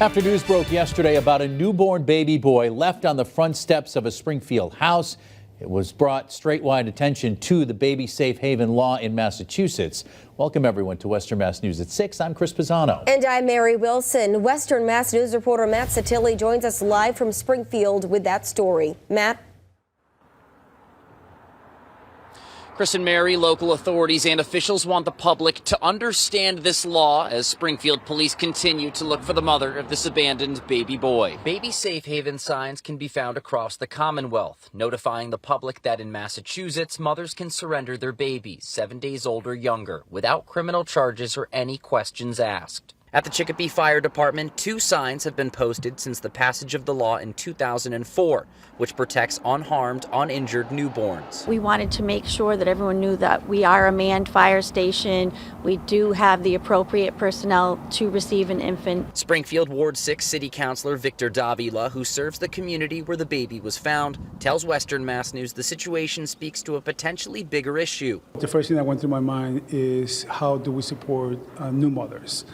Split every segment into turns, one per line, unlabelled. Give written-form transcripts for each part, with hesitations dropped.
After news broke yesterday about a newborn baby boy left on the front steps of a Springfield house, it was brought statewide attention to the baby safe haven law in Massachusetts. Welcome everyone to Western Mass News at 6. I'm Chris Pisano.
And I'm Mary Wilson. Western Mass News reporter Matt Satilli joins us live from Springfield with that story. Matt?
Chris and Mary, local authorities and officials want the public to understand this law as Springfield Police continue to look for the mother of this abandoned baby boy. Baby safe haven signs can be found across the Commonwealth, notifying the public that in Massachusetts, mothers can surrender their babies 7 days old or younger without criminal charges or any questions asked. At the Chicopee Fire Department, 2 signs have been posted since the passage of the law in 2004, which protects unharmed, uninjured newborns.
We wanted to make sure that everyone knew that we are a manned fire station. We do have the appropriate personnel to receive an infant.
Springfield Ward 6 City Councilor Victor Davila, who serves the community where the baby was found, tells Western Mass News the situation speaks to a potentially bigger issue.
The first thing that went through my mind is how do we support new mothers?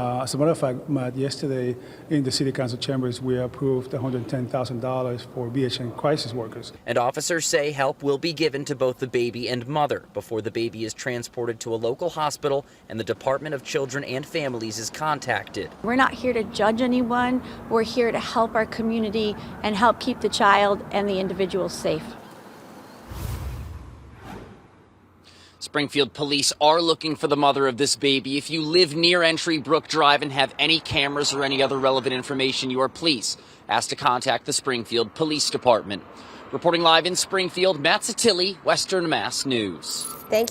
As a matter of fact, Matt, yesterday in the City Council chambers, we approved $110,000 for BHN crisis workers.
And officers say help will be given to both the baby and mother before the baby is transported to a local hospital and the Department of Children and Families is contacted.
We're not here to judge anyone. We're here to help our community and help keep the child and the individual safe.
Springfield Police are looking for the mother of this baby. If you live near Entry Brook Drive and have any cameras or any other relevant information, you are please asked to contact the Springfield Police Department. Reporting live in Springfield, Matt Satilli, Western Mass News.
Thank you.